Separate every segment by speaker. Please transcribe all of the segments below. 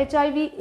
Speaker 1: HIV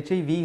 Speaker 2: HIV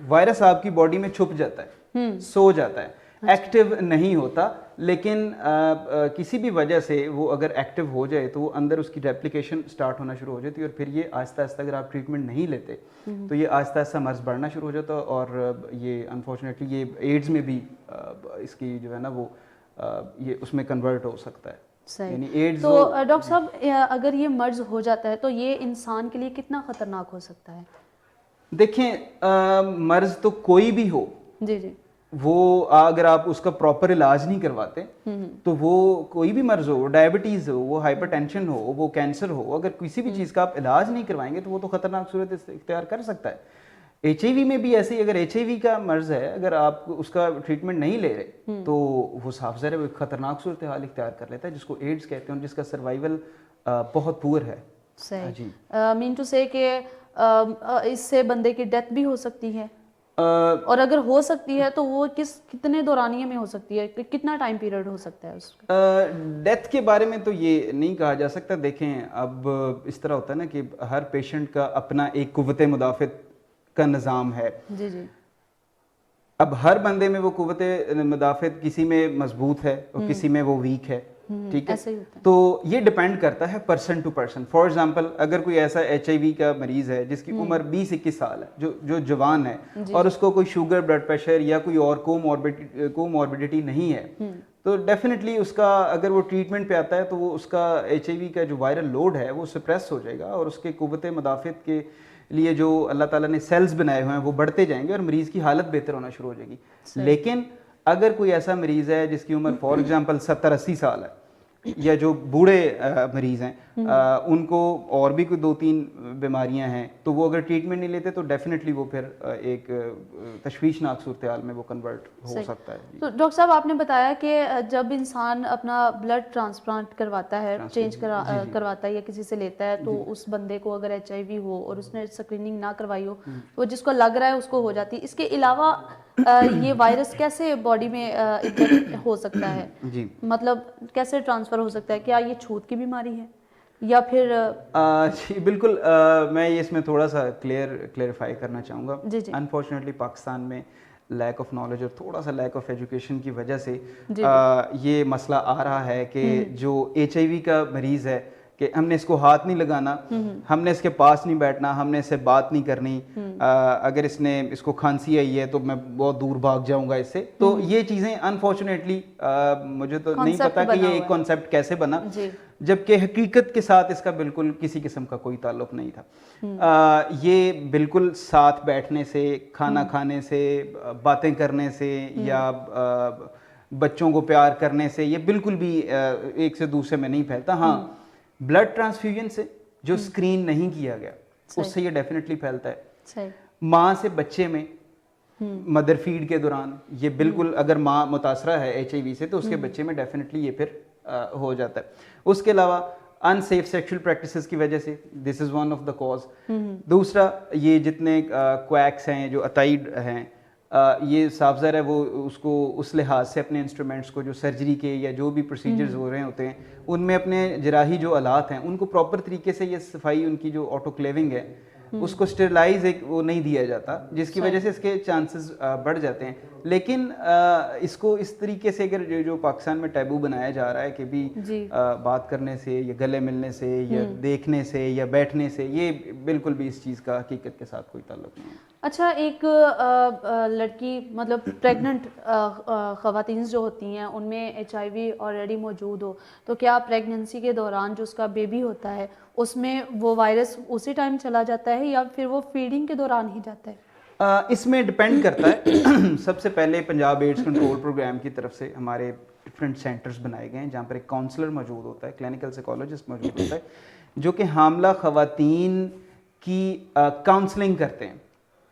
Speaker 2: virus آپ کی body میں چھپ جاتا ہے, سو جاتا ہے, ایکٹیو نہیں ہوتا, لیکن کسی بھی وجہ سے وہ اگر ایکٹیو ہو جائے تو وہ اندر اس کی ریپلیکیشن سٹارٹ ہونا شروع ہو جاتی ہے, اور پھر یہ آہستہ آہستہ اگر آپ ٹریٹمنٹ نہیں لیتے تو یہ آہستہ آہستہ مرض بڑھنا شروع ہو جاتا ہے, اور یہ انفارچونیٹلی یہ ایڈز میں بھی اس کی جو ہے نا وہ یہ اس میں کنورٹ ہو سکتا ہے.
Speaker 1: صحیح. تو ڈاکٹر صاحب اگر یہ مرض ہو جاتا ہے تو یہ انسان کے لیے کتنا خطرناک ہو سکتا ہے؟
Speaker 2: دیکھیں مرض تو کوئی بھی ہو,
Speaker 1: جی جی,
Speaker 2: وہ اگر آپ اس کا پراپر علاج نہیں کرواتے تو وہ کوئی بھی مرض ہو, ڈائبٹیز ہو, وہ ہائپر ٹینشن ہو, وہ کینسر ہو, اگر کسی بھی چیز کا آپ علاج نہیں کروائیں گے تو وہ تو خطرناک صورت اختیار کر سکتا ہے. ایچ آئی وی میں بھی ایسے ہی, اگر ایچ آئی وی کا مرض ہے, اگر آپ اس کا ٹریٹمنٹ نہیں لے رہے تو وہ صاف ظاہر ہے وہ خطرناک صورتحال اختیار کر لیتا ہے, جس کو ایڈز کہتے ہیں, جس کا سروائیول بہت پور ہے.
Speaker 1: صحیح. مین ٹو سے کہ اس سے بندے کی ڈیتھ بھی ہو سکتی ہے, اور اگر ہو سکتی ہے تو وہ کتنے دورانیے میں ہو سکتی ہے, کتنا ٹائم پیریڈ ہو سکتا ہے اس کا؟
Speaker 2: ڈیتھ کے بارے میں تو یہ نہیں کہا جا سکتا. دیکھیں اب اس طرح ہوتا ہے نا کہ ہر پیشنٹ کا اپنا ایک قوت مدافعت کا نظام ہے.
Speaker 1: جی جی.
Speaker 2: اب ہر بندے میں وہ قوت مدافعت کسی میں مضبوط ہے اور کسی میں وہ ویک ہے, ٹھیک ہے, تو یہ ڈپینڈ کرتا ہے person to person. For example اگر کوئی ایسا ایچ آئی وی کا مریض ہے جس کی عمر 20-21 سال ہے, جو جوان ہے, اور اس کو کوئی شوگر, بلڈ پریشر یا کوئی اور کو موربیڈیٹی نہیں ہے, تو ڈیفینیٹلی اس کا اگر وہ ٹریٹمنٹ پہ آتا ہے تو وہ اس کا ایچ آئی وی کا جو وائرل لوڈ ہے وہ سپریس ہو جائے گا, اور اس کے قوت مدافعت کے لیے جو اللہ تعالیٰ نے سیلز بنائے ہوئے ہیں وہ بڑھتے جائیں گے اور مریض کی حالت بہتر ہونا شروع ہو جائے گی. لیکن اگر کوئی ایسا مریض ہے جس کی عمر فار ایگزامپل 70-80 سال ہے, یا جو بوڑھے مریض ہیں ان کو اور بھی کوئی 2-3 بیماریاں ہیں, تو وہ اگر ٹریٹمنٹ نہیں لیتے تو ڈیفینیٹلی وہ پھر ایک تشویشناک صورتحال میں وہ کنورٹ ہو سکتا ہے.
Speaker 1: تو ڈاکٹر صاحب آپ نے بتایا کہ جب انسان اپنا بلڈ ٹرانسپلانٹ کرواتا ہے, چینج کرواتا ہے یا کسی سے لیتا ہے, تو اس بندے کو اگر ایچ آئی وی ہو اور اس نے اسکریننگ نہ کروائی ہو, وہ جس کو لگ رہا ہے اس کو ہو جاتی ہے. اس کے علاوہ یہ وائرس کیسے باڈی میں انفیکٹ ہو سکتا ہے, مطلب کیسے ٹرانسفر ہو سکتا ہے؟ کیا یہ چھوت کی بیماری ہے یا پھر؟
Speaker 2: جی بالکل, میں اس میں تھوڑا سا کلیئرفائی کرنا چاہوں گا. انفارچونیٹلی پاکستان میں لیک آف نالج اور تھوڑا سا لیک آف ایجوکیشن کی وجہ سے یہ مسئلہ آ رہا ہے کہ جو ایچ آئی وی کا مریض ہے کہ ہم نے اس کو ہاتھ نہیں لگانا, ہم نے اس کے پاس نہیں بیٹھنا, ہم نے اس سے بات نہیں کرنی, اگر اس کو کھانسی آئی ہے تو میں بہت دور بھاگ جاؤں گا اس سے. تو یہ چیزیں انفارچونیٹلی مجھے تو نہیں پتا کہ یہ ایک کانسیپٹ کیسے بنا, جبکہ حقیقت کے ساتھ اس کا بالکل کسی قسم کا کوئی تعلق نہیں تھا. یہ بالکل ساتھ بیٹھنے سے, کھانا کھانے سے, باتیں کرنے سے یا بچوں کو پیار کرنے سے یہ بالکل بھی ایک سے دوسرے میں نہیں پھیلتا. ہاں, بلڈ ٹرانسفیوژن سے جو اسکرین نہیں کیا گیا اس سے یہ ڈیفینیٹلی پھیلتا ہے. ماں سے بچے میں مدر فیڈ کے دوران یہ بالکل, اگر ماں متاثرہ ہے ایچ آئی وی سے تو اس کے بچے میں ڈیفینیٹلی یہ پھر ہو جاتا ہے. اس کے علاوہ ان سیف سیکشل پریکٹسز کی وجہ سے, دس is one of the cause. دوسرا, یہ جتنے کویکس ہیں, جو اتائڈ ہیں, یہ صاف ظاہر ہے وہ اس کو اس لحاظ سے اپنے انسٹرومنٹس کو جو سرجری کے یا جو بھی پروسیجرز ہو رہے ہوتے ہیں ان میں اپنے جراحی جو آلات ہیں ان کو پراپر طریقے سے یہ صفائی, ان کی جو آٹو کلیونگ ہے اس کو اسٹیرلائز وہ نہیں دیا جاتا, جس کی وجہ سے اس کے چانسز بڑھ جاتے ہیں. لیکن اس کو اس طریقے سے اگر جو پاکستان میں ٹیبو بنایا جا رہا ہے کہ بھی بات کرنے سے یا گلے ملنے سے یا دیکھنے سے یا بیٹھنے سے, یہ بالکل بھی اس چیز کا حقیقت کے ساتھ کوئی تعلق نہیں ہے.
Speaker 1: اچھا, ایک لڑکی مطلب پریگننٹ خواتین جو ہوتی ہیں ان میں ایچ آئی وی آلریڈی موجود ہو تو کیا پریگننسی کے دوران جو اس کا بیبی ہوتا ہے اس میں وہ وائرس اسی ٹائم چلا جاتا ہے یا پھر وہ فیڈنگ کے دوران ہی جاتا ہے؟
Speaker 2: اس میں ڈپینڈ کرتا ہے. سب سے پہلے پنجاب ایڈز کنٹرول پروگرام کی طرف سے ہمارے ڈفرینٹ سینٹرز بنائے گئے ہیں جہاں پر ایک کاؤنسلر موجود ہوتا ہے, کلینکل سائیکالوجسٹ موجود ہوتا ہے, جو کہ حاملہ خواتین کی کاؤنسلنگ کرتے ہیں.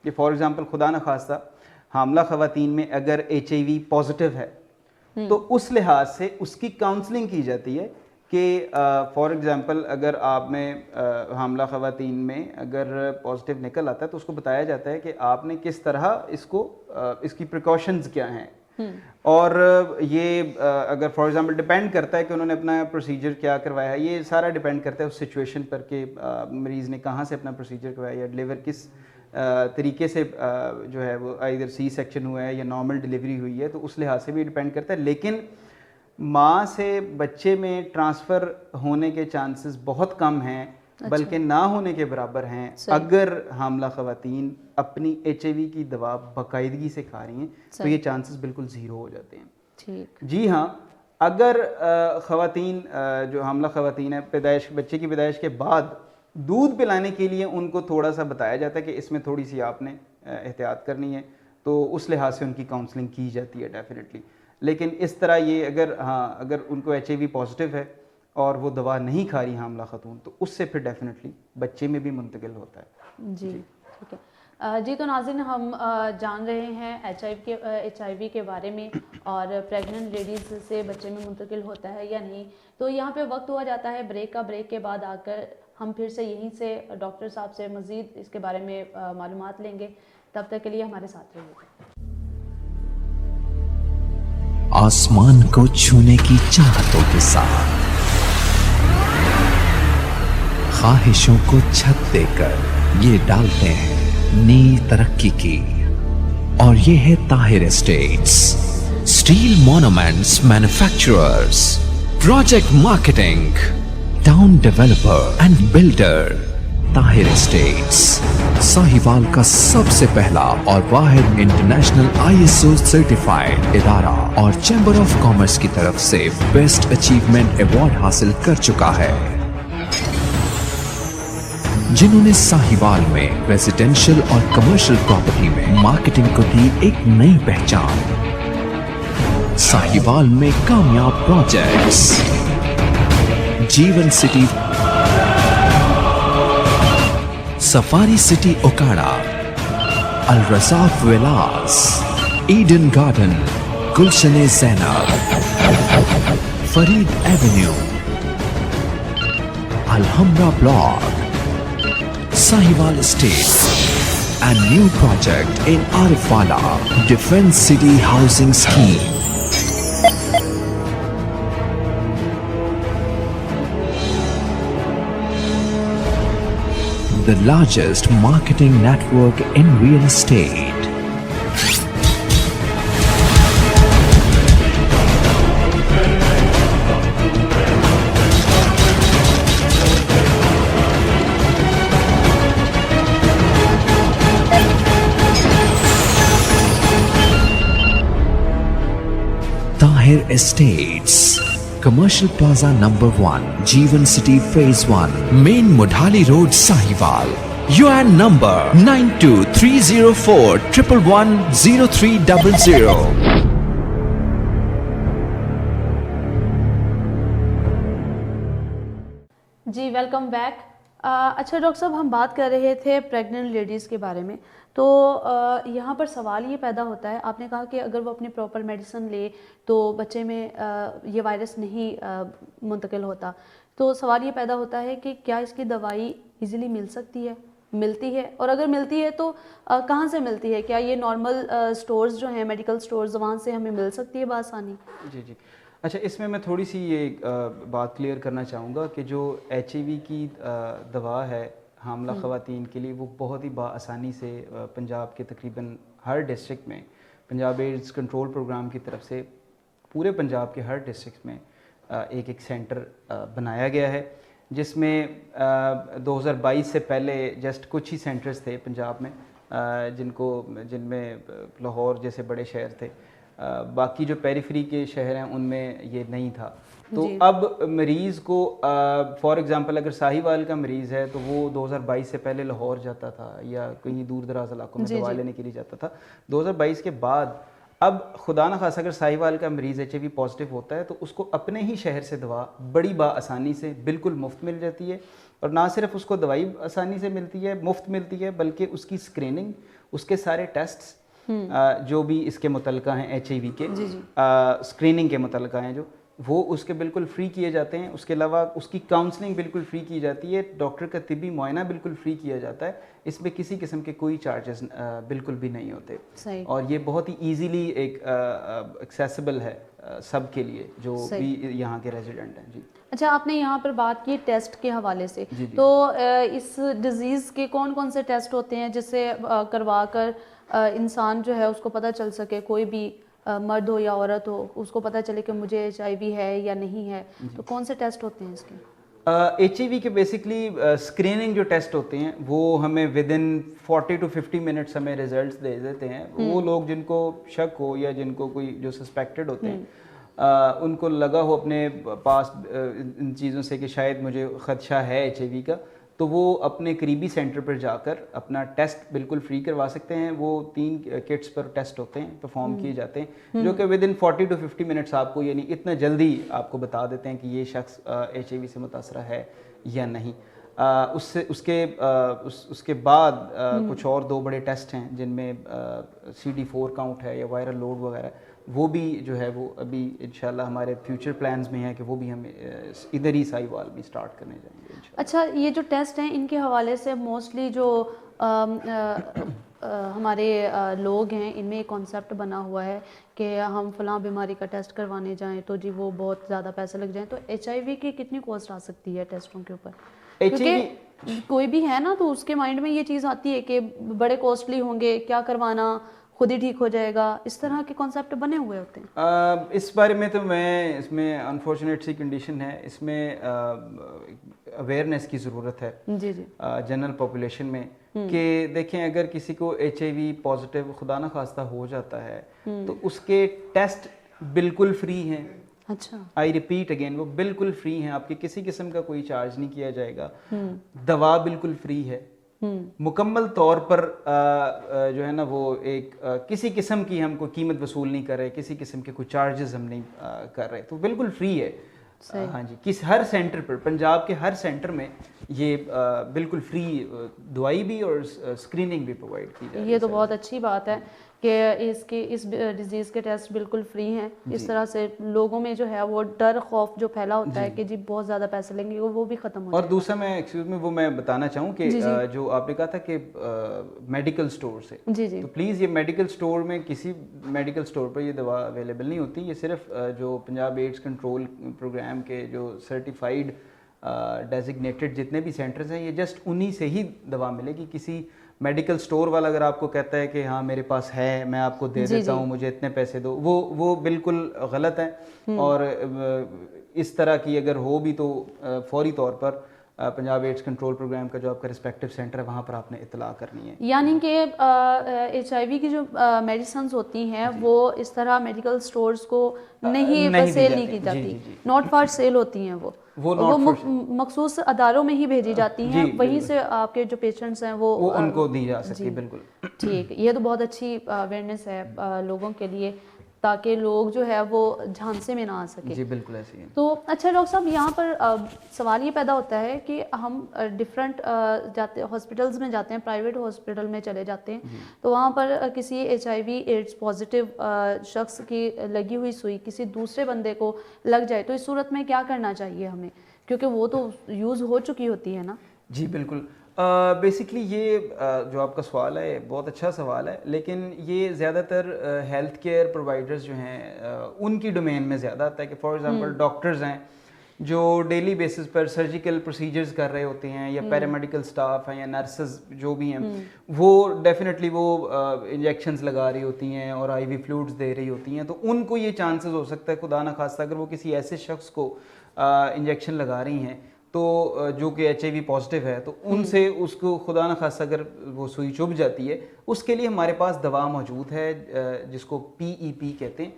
Speaker 2: یہ فار ایگزامپل خدا نخواستہ حاملہ خواتین میں اگر ایچ آئی وی پازیٹیو ہے تو اس لحاظ سے اس کی کاؤنسلنگ کی جاتی ہے کہ فار ایگزامپل اگر آپ میں حاملہ خواتین میں اگر پازیٹیو نکل آتا ہے تو اس کو بتایا جاتا ہے کہ آپ نے کس طرح اس کی پریکاشنز کیا ہیں, اور یہ اگر فار ایگزامپل ڈپینڈ کرتا ہے کہ انہوں نے اپنا پروسیجر کیا کروایا ہے, یہ سارا ڈپینڈ کرتا ہے اس سچویشن پر کہ مریض نے کہاں سے اپنا پروسیجر کروایا یا ڈلیور کس طریقے سے جو ہے وہ ادھر سی سیکشن ہوا ہے یا نارمل ڈلیوری ہوئی ہے تو اس لحاظ سے بھی ڈپینڈ کرتا ہے. لیکن ماں سے بچے میں ٹرانسفر ہونے کے چانسز بہت کم ہیں, بلکہ نہ ہونے کے برابر ہیں اگر حاملہ خواتین اپنی ایچ آئی وی کی دوا باقاعدگی سے کھا رہی ہیں تو یہ چانسز بالکل زیرو ہو جاتے ہیں. جی ہاں, اگر خواتین جو حاملہ خواتین ہیں بچے کی پیدائش کے بعد دودھ پلانے کے لیے ان کو تھوڑا سا بتایا جاتا ہے کہ اس میں تھوڑی سی آپ نے احتیاط کرنی ہے, تو اس لحاظ سے ان کی کاؤنسلنگ کی جاتی ہے ڈیفینیٹلی. لیکن اس طرح یہ اگر ان کو ایچ آئی وی پازیٹیو ہے اور وہ دوا نہیں کھا رہی حاملہ خاتون تو اس سے پھر ڈیفینیٹلی بچے میں بھی منتقل ہوتا ہے.
Speaker 1: جی ٹھیک ہے. جی تو ناظرین, ہم جان رہے ہیں ایچ آئی وی کے بارے میں اور پریگننٹ لیڈیز سے بچے میں منتقل ہوتا ہے یا نہیں. تو یہاں پہ وقت ہوا جاتا ہے بریک کا. بریک کے بعد آ کر ہم پھر سے یہیں سے ڈاکٹر صاحب سے مزید اس کے بارے میں معلومات لیں گے. تب تک کے لیے ہمارے ساتھ رہیے.
Speaker 3: آسمان کو چھونے کی چاہتوں کے ساتھ خواہشوں کو چھت دے کر یہ ڈالتے ہیں نئی ترقی کی. اور یہ ہے Tahir estates, steel monuments manufacturers, project marketing, town developer and builder. Tahir estates Sahiwal کا سب سے پہلا اور واحد انٹرنیشنل ISO سرٹیفائیڈ ادارہ اور چیمبر آف کامرس کی طرف سے بیسٹ اچیومنٹ ایوارڈ حاصل کر چکا ہے, جنہوں نے ساہیوال میں ریزیڈینشل اور کمرشل پراپرٹی میں مارکیٹنگ کو دی ایک نئی پہچان. ساہیوال میں کامیاب پروجیکٹس جیون city, safari city Okara, الرصاف ویلاس, Eden garden, Gulshan Zainab, Farid avenue, Alhamra block, Sahiwal state and new project in Arifwala defence city housing scheme. The largest marketing network in real estate. Tahir Estates, Commercial Plaza number 1, Jeevan City Phase 1, Main Mudhali Road, Sahiwal. UN number 923041110300.
Speaker 1: G welcome back. اچھا doctor صاحب, ہم بات کر رہے تھے pregnant ladies کے بارے میں. تو یہاں پر سوال یہ پیدا ہوتا ہے, آپ نے کہا کہ اگر وہ اپنی پراپر میڈیسن لے تو بچے میں یہ وائرس نہیں منتقل ہوتا. تو سوال یہ پیدا ہوتا ہے کہ کیا اس کی دوائی ایزیلی ملتی ہے اور اگر ملتی ہے تو کہاں سے ملتی ہے؟ کیا یہ نارمل سٹورز جو ہیں, میڈیکل سٹورز, وہاں سے ہمیں مل سکتی ہے بآسانی؟
Speaker 2: جی اچھا, اس میں تھوڑی سی یہ بات کلیئر کرنا چاہوں گا کہ جو ایچ آئی وی کی دوا ہے حاملہ خواتین کے لیے وہ بہت ہی بآسانی سے پنجاب کے تقریباً ہر ڈسٹرکٹ میں پنجاب ایڈز کنٹرول پروگرام کی طرف سے پورے پنجاب کے ہر ڈسٹرکٹ میں ایک سینٹر بنایا گیا ہے, جس میں 2022 سے پہلے جسٹ کچھ ہی سینٹرز تھے پنجاب میں جن میں لاہور جیسے بڑے شہر تھے, باقی جو پیریفری کے شہر ہیں ان میں یہ نہیں تھا. تو اب مریض کو فار ایگزامپل اگر ساہیوال کا مریض ہے تو وہ 2022 سے پہلے لاہور جاتا تھا یا کہیں دور دراز علاقوں میں دوا لینے کے لیے جاتا تھا. 2022 کے بعد اب خدا نخواستہ اگر ساہیوال کا مریض ایچ آئی وی پازیٹیو ہوتا ہے تو اس کو اپنے ہی شہر سے دوا بڑی بآسانی سے بالکل مفت مل جاتی ہے. اور نہ صرف اس کو دوائی آسانی سے ملتی ہے, مفت ملتی ہے, بلکہ اس کی اسکریننگ, اس کے سارے ٹیسٹس جو بھی اس کے متعلقہ ہیں ایچ آئی وی کے اسکریننگ کے متعلقہ ہیں جو وہ اس کے بالکل فری کیے جاتے ہیں. اس کے علاوہ اس کی کاؤنسلنگ بالکل فری کی جاتی ہے, ڈاکٹر کا طبی معائنہ بالکل فری کیا جاتا ہے. اس میں کسی قسم کے کوئی چارجز بالکل بھی نہیں ہوتے, اور یہ بہت ہی ایزیلی ایک ایکسیسیبل ہے سب کے لیے جو بھی یہاں کے ریزیڈنٹ ہیں. جی
Speaker 1: اچھا، آپ نے یہاں پر بات کی ٹیسٹ کے حوالے سے, تو اس ڈیزیز کے کون کون سے ٹیسٹ ہوتے ہیں جس سے کروا کر انسان جو ہے اس کو پتہ چل سکے, کوئی بھی مرد ہو یا عورت ہو, اس کو پتہ چلے کہ مجھے HIV ہے یا نہیں ہے, تو کون سے ٹیسٹ ہوتے ہیں اس کے؟
Speaker 2: HIV کے بیسکلی اسکریننگ جو ٹیسٹ ہوتے ہیں وہ ہمیں ود ان 40 to 50 منٹس ہمیں ریزلٹس دے دیتے ہیں. وہ لوگ جن کو شک ہو یا جن کو کوئی جو سسپیکٹڈ ہوتے ہیں, ان کو لگا ہو اپنے پاس ان چیزوں سے کہ شاید مجھے خدشہ ہے HIV کا, تو وہ اپنے قریبی سینٹر پر جا کر اپنا ٹیسٹ بالکل فری کروا سکتے ہیں. وہ 3 کٹس پر ٹیسٹ ہوتے ہیں, پرفارم کیے جاتے ہیں, جو کہ ود ان 40 to 50 منٹس آپ کو, یعنی اتنا جلدی آپ کو بتا دیتے ہیں کہ یہ شخص HIV سے متاثرہ ہے یا نہیں. اس کے بعد کچھ اور 2 بڑے ٹیسٹ ہیں جن میں CD4 کاؤنٹ ہے یا وائرل لوڈ وغیرہ, وہ بھی جو ہے وہ ابھی انشاءاللہ ہمارے فیوچر پلانز میں ہے کہ وہ بھی ہم ادھر ہی ساہیوال میں اسٹارٹ کرنے جائیں گے.
Speaker 1: اچھا, یہ جو ٹیسٹ ہیں ان کے حوالے سے موسٹلی جو ہمارے لوگ ہیں ان میں ایک کانسیپٹ بنا ہوا ہے کہ ہم فلاں بیماری کا ٹیسٹ کروانے جائیں تو جی وہ بہت زیادہ پیسے لگ جائیں. تو HIV کی کتنی کاسٹ آ سکتی ہے ٹیسٹوں کے اوپر؟ کیونکہ کوئی بھی ہے نا تو اس کے مائنڈ میں یہ چیز آتی ہے کہ بڑے کوسٹلی ہوں گے, کیا کروانا, خود ہی ٹھیک ہو جائے گا, اس طرح کے کانسیپٹ بنے ہوئے ہوتے ہیں.
Speaker 2: اس بارے میں تو اس میں انفارچونیٹ سی کنڈیشن ہے, اس میں اویئرنیس کی ضرورت ہے جنرل پاپولیشن میں, کہ دیکھیں اگر کسی کو HIV پازیٹیو خدا نہ خواستہ ہو جاتا ہے تو اس کے ٹیسٹ بالکل فری ہیں.
Speaker 1: اچھا,
Speaker 2: آئی ریپیٹ اگین, وہ بالکل فری ہیں, آپ کے کسی قسم کا کوئی چارج نہیں کیا جائے گا. دوا بالکل فری ہے, مکمل طور پر جو ہے نا وہ ایک کسی قسم کی ہم کو قیمت وصول نہیں کر رہے, کسی قسم کے کوئی چارجز ہم نہیں کر رہے, تو بالکل فری ہے. ہاں جی, ہر سینٹر پر, پنجاب کے ہر سینٹر میں یہ بالکل فری دوائی بھی اور اسکریننگ بھی پرووائڈ کی جائے.
Speaker 1: یہ تو بہت اچھی بات ہے کہ اس ڈیزیز کے ٹیسٹ بالکل فری ہیں. اس طرح سے لوگوں میں جو ہے وہ ڈر خوف جو پھیلا ہوتا ہے کہ جی بہت زیادہ پیسے لیں گے, وہ بھی ختم ہو جائے.
Speaker 2: اور دوسرا میں بتانا چاہوں کہ جو آپ نے کہا تھا کہ میڈیکل اسٹور سے, تو پلیز یہ میڈیکل اسٹور میں کسی میڈیکل اسٹور پر یہ دوا اویلیبل نہیں ہوتی. یہ صرف جو پنجاب ایڈز کنٹرول پروگرام کے جو سرٹیفائڈ ڈیزگنیٹڈ جتنے بھی سینٹرز ہیں, یہ جسٹ انہی سے ہی دوا ملے گی. کسی میڈیکل اسٹور والا اگر آپ کو کہتا ہے کہ ہاں میرے پاس ہے, میں آپ کو دے دیتا ہوں, مجھے اتنے پیسے دو, وہ بالکل غلط ہے. اور اس طرح کی اگر ہو بھی تو فوری طور پر پنجاب ایڈز کنٹرول پروگرام کا جو آپ کا رسپیکٹو سینٹر ہے وہاں پر آپ نے اطلاع کرنی ہے.
Speaker 1: یعنی کہ HIV کی جو میڈیسنز ہوتی ہیں وہ اس طرح میڈیکل سٹورز کو نہیں سیل نہیں کی جاتی, ناٹ فار سیل ہوتی ہیں, وہ مخصوص اداروں میں ہی بھیجی جاتی ہیں, وہیں سے آپ کے جو پیشنٹس ہیں وہ
Speaker 2: ان کو دی جا سکتی. بالکل
Speaker 1: ٹھیک, یہ تو بہت اچھی اویئرنیس ہے لوگوں کے لیے, تاکہ لوگ جو ہے وہ جھانسے میں نہ آ سکے.
Speaker 2: جی بالکل ایسے ہی.
Speaker 1: تو اچھا ڈاکٹر صاحب, یہاں پر سوال یہ پیدا ہوتا ہے کہ ہم ڈفرینٹ ہاسپٹلز میں جاتے ہیں, پرائیویٹ ہاسپٹل میں چلے جاتے ہیں, تو وہاں پر کسی HIV ایڈز پازیٹیو شخص کی لگی ہوئی سوئی کسی دوسرے بندے کو لگ جائے, تو اس صورت میں کیا کرنا چاہیے ہمیں, کیونکہ وہ تو یوز ہو چکی ہوتی ہے نا.
Speaker 2: جی بالکل. بیسکلی یہ جو آپ کا سوال ہے بہت اچھا سوال ہے, لیکن یہ زیادہ تر ہیلتھ کیئر پرووائڈرز جو ہیں ان کی ڈومین میں زیادہ آتا ہے. کہ فار ایگزامپل ڈاکٹرز ہیں جو ڈیلی بیسس پر سرجیکل پروسیجرز کر رہے ہوتے ہیں, یا پیرامیڈیکل سٹاف ہیں یا نرسز جو بھی ہیں, وہ ڈیفینیٹلی وہ انجیکشنز لگا رہی ہوتی ہیں اور IV فلوئڈز دے رہی ہوتی ہیں. تو ان کو یہ چانسز ہو سکتا ہے خدا نہ خواستہ اگر وہ کسی ایسے شخص کو انجیکشن لگا رہی ہیں تو جو کہ HIV پازیٹیو ہے, تو ان سے اس کو خدا نہ خواستہ اگر وہ سوئی چبھ جاتی ہے, اس کے لیے ہمارے پاس دوا موجود ہے جس کو PEP کہتے ہیں,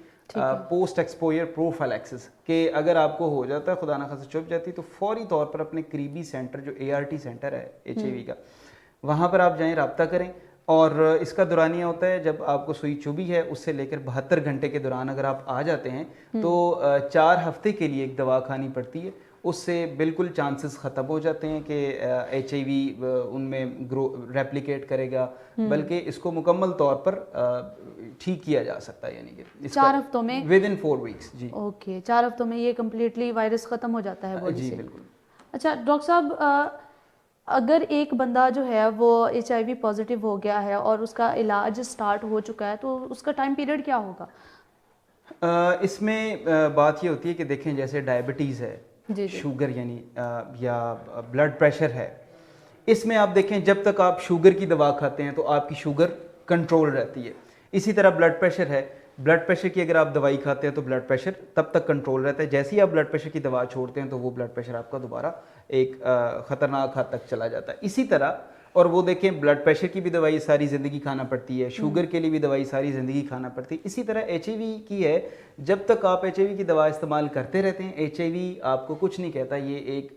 Speaker 2: پوسٹ ایکسپوئر پروفیلیکسس. کہ اگر آپ کو ہو جاتا ہے خدا نہ خواستہ چبھ جاتی تو فوری طور پر اپنے قریبی سینٹر جو ART سینٹر ہے HIV کا, وہاں پر آپ جائیں, رابطہ کریں. اور اس کا دورانیہ ہوتا ہے جب آپ کو سوئی چبھی ہے اس سے لے کر 72 گھنٹے کے دوران اگر آپ آ جاتے ہیں تو 4 ہفتے کے لیے ایک دوا کھانی پڑتی ہے. اس سے بالکل چانسز ختم ہو جاتے ہیں کہ HIV ان میں ریپلیکیٹ کرے گا, بلکہ اس کو مکمل طور پر ٹھیک کیا جا سکتا ہے. یعنی کہ
Speaker 1: 4 ہفتوں میں
Speaker 2: with in 4 wax. G
Speaker 1: okay, 4 ہفتوں میں یہ کمپلیٹلی وائرس ختم ہو جاتا ہے باڈی سے.
Speaker 2: جی بالکل.
Speaker 1: اچھا ڈاکٹر صاحب, اگر ایک بندہ جو ہے وہ HIV پازیٹیو ہو گیا ہے اور اس کا علاج سٹارٹ ہو چکا ہے, تو اس کا ٹائم پیریڈ کیا ہوگا؟
Speaker 2: اس میں بات یہ ہوتی ہے کہ دیکھیں جیسے ڈائبٹیز ہے, شوگر یعنی یا بلڈ پریشر ہے, اس میں آپ دیکھیں جب تک آپ شوگر کی دوا کھاتے ہیں تو آپ کی شوگر کنٹرول رہتی ہے. اسی طرح بلڈ پریشر ہے, بلڈ پریشر کی اگر آپ دوائی کھاتے ہیں تو بلڈ پریشر تب تک کنٹرول رہتا ہے, جیسے ہی آپ بلڈ پریشر کی دوا چھوڑتے ہیں تو وہ بلڈ پریشر آپ کا دوبارہ ایک خطرناک حد تک چلا جاتا ہے. اسی طرح اور وہ دیکھیں بلڈ پریشر کی بھی دوائی ساری زندگی کھانا پڑتی ہے, شوگر کے لیے بھی دوائی ساری زندگی کھانا پڑتی ہے. اسی طرح ایچ آئی وی کی ہے, جب تک آپ ایچ آئی وی کی دوا استعمال کرتے رہتے ہیں ایچ آئی وی آپ کو کچھ نہیں کہتا. یہ ایک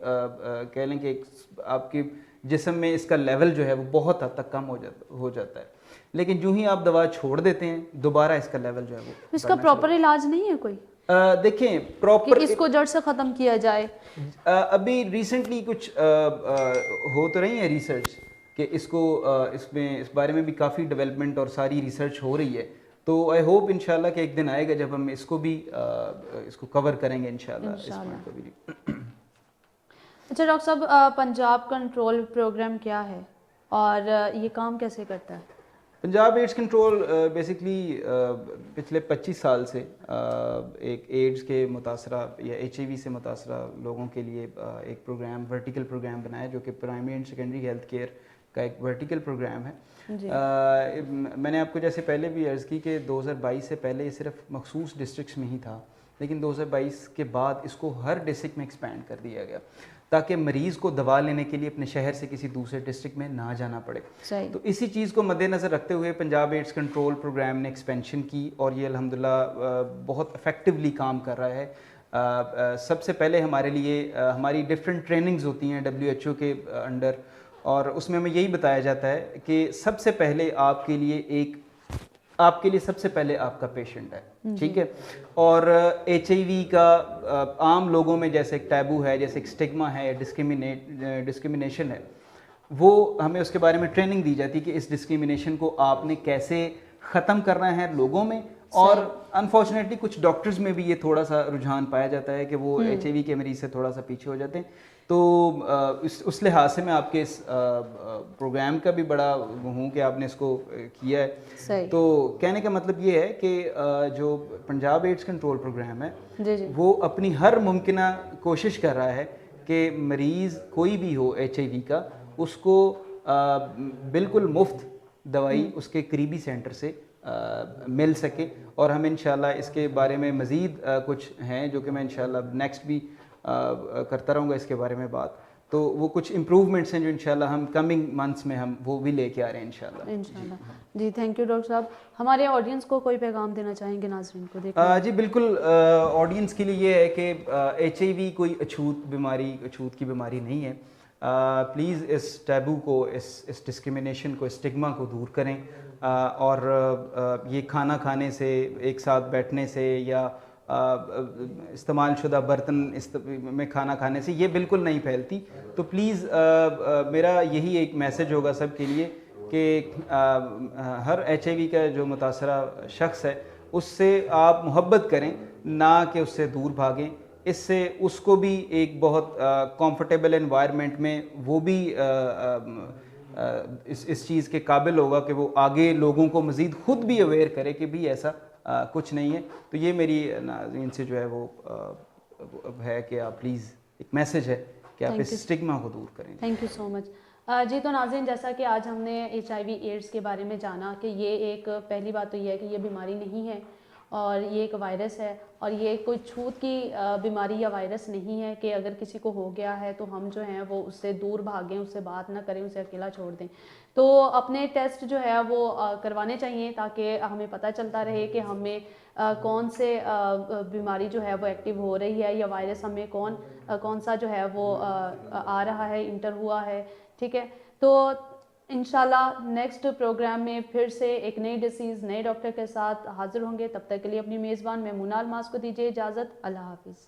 Speaker 2: کہہ لیں کہ ایک آپ کے جسم میں اس کا لیول جو ہے وہ بہت حد تک کم ہو جاتا ہے, لیکن جو ہی آپ دوا چھوڑ دیتے ہیں دوبارہ اس کا لیول جو ہے وہ
Speaker 1: اس کا پراپر علاج نہیں ہے کوئی؟
Speaker 2: دیکھیں پراپر
Speaker 1: اس کو جڑ سے ختم کیا جائے.
Speaker 2: ابھی ریسنٹلی کچھ ہو تو رہی ہے ریسرچ کہ اس کو اس بارے میں بھی کافی ڈیولپمنٹ اور ساری ریسرچ ہو رہی ہے, تو آئی ہوپ انشاءاللہ کہ ایک دن آئے گا جب ہم اس کو بھی اس کو کور کریں گے انشاءاللہ. اس پوائنٹ کو بھی.
Speaker 1: اچھا ڈاکٹر صاحب, پنجاب کنٹرول پروگرام کیا ہے اور یہ کام کیسے کرتا ہے؟
Speaker 2: پنجاب ایڈز کنٹرول بیسکلی پچھلے 25 سال سے ایک ایڈز کے متاثرہ یا ایچ آئی وی سے متاثرہ لوگوں کے لیے ایک پروگرام ورٹیکل پروگرام بنایا جو کہ primary and secondary health care کا ایک ورٹیکل پروگرام ہے. میں نے آپ کو جیسے پہلے بھی عرض کی کہ 2022 سے پہلے یہ صرف مخصوص ڈسٹرکٹس میں ہی تھا, لیکن 2022 کے بعد اس کو ہر ڈسٹرکٹ میں ایکسپینڈ کر دیا گیا تاکہ مریض کو دوا لینے کے لیے اپنے شہر سے کسی دوسرے ڈسٹرکٹ میں نہ جانا پڑے. تو اسی چیز کو مد نظر رکھتے ہوئے پنجاب ایڈز کنٹرول پروگرام نے ایکسپینشن کی اور یہ الحمدللہ بہت افیکٹولی کام کر رہا ہے. سب سے پہلے ہمارے لیے ہماری ڈفرینٹ ٹریننگز ہوتی ہیں WHO کے انڈر, اور اس میں ہمیں یہی بتایا جاتا ہے کہ سب سے پہلے آپ کے لیے سب سے پہلے آپ کا پیشنٹ ہے, ٹھیک ہے. اور ایچ آئی وی کا عام لوگوں میں جیسے ایک ٹیبو ہے, جیسے ایک سٹگما ہے, ڈسکریمنیشن ہے, وہ ہمیں اس کے بارے میں ٹریننگ دی جاتی ہے کہ اس ڈسکریمنیشن کو آپ نے کیسے ختم کرنا ہے لوگوں میں. اور انفارچونیٹلی کچھ ڈاکٹرز میں بھی یہ تھوڑا سا رجحان پایا جاتا ہے کہ وہ ایچ آئی وی کے مریض سے تھوڑا سا پیچھے ہو جاتے ہیں. تو اس لحاظ سے میں آپ کے اس پروگرام کا بھی بڑا ہوں کہ آپ نے اس کو کیا ہے. تو کہنے کا مطلب یہ ہے کہ جو پنجاب ایڈز کنٹرول پروگرام ہے وہ اپنی ہر ممکنہ کوشش کر رہا ہے کہ مریض کوئی بھی ہو ایچ آئی وی کا, اس کو بالکل مفت دوائی اس کے قریبی سینٹر سے مل سکے. اور ہم انشاءاللہ اس کے بارے میں مزید کچھ ہیں جو کہ میں انشاءاللہ نیکسٹ بھی کرتا رہوں گا اس کے بارے میں بات. تو وہ کچھ امپروومنٹس ہیں جو انشاءاللہ ہم کمنگ منتھس میں ہم وہ بھی لے کے آ رہے ہیں انشاءاللہ.
Speaker 1: جی تھینک یو ڈاکٹر صاحب. ہمارے آڈینس کو کوئی پیغام دینا چاہیں گے ناظرین کو؟
Speaker 2: جی بالکل, آڈینس کے لیے یہ ہے کہ ایچ آئی وی کوئی اچھوت کی بیماری نہیں ہے. پلیز اس ٹیبو کو, اس ڈسکریمنیشن کو, اسٹگما کو دور کریں. اور یہ کھانا کھانے سے, ایک ساتھ بیٹھنے سے یا استعمال شدہ برتن میں کھانا کھانے سے یہ بالکل نہیں پھیلتی. تو پلیز میرا یہی ایک میسج ہوگا سب کے لیے کہ ہر ایچ آئی وی کا جو متاثرہ شخص ہے اس سے آپ محبت کریں, نہ کہ اس سے دور بھاگیں. اس سے اس کو بھی ایک بہت کمفرٹیبل انوائرمنٹ میں وہ بھی اس چیز کے قابل ہوگا کہ وہ آگے لوگوں کو مزید خود بھی اویئر کرے کہ بھی ایسا کچھ نہیں ہے. تو یہ میری ناظرین سے جو ہے وہ ہے کہ آپ پلیز ایک میسج ہے کہ آپ اس اسٹگما کو دور کریں.
Speaker 1: تھینک یو سو مچ. جی تو ناظرین, جیسا کہ آج ہم نے ایچ آئی وی ایڈز کے بارے میں جانا کہ یہ ایک پہلی بات تو یہ ہے کہ یہ بیماری نہیں ہے اور یہ ایک وائرس ہے, اور یہ کوئی چھوت کی بیماری یا وائرس نہیں ہے کہ اگر کسی کو ہو گیا ہے تو ہم جو ہیں وہ اس سے دور بھاگیں, اس سے بات نہ کریں, اسے اکیلا چھوڑ دیں. تو اپنے ٹیسٹ جو ہے وہ کروانے چاہیے تاکہ ہمیں پتہ چلتا رہے کہ ہمیں کون سے بیماری جو ہے وہ ایکٹیو ہو رہی ہے یا وائرس ہمیں کون سا جو ہے وہ آ رہا ہے, انٹر ہوا ہے. ٹھیک ہے, تو انشاءاللہ نیکسٹ پروگرام میں پھر سے ایک نئی ڈیزیز نئے ڈاکٹر کے ساتھ حاضر ہوں گے. تب تک کے لیے اپنی میزبان میمونہ الماس کو دیجیے اجازت. اللہ حافظ.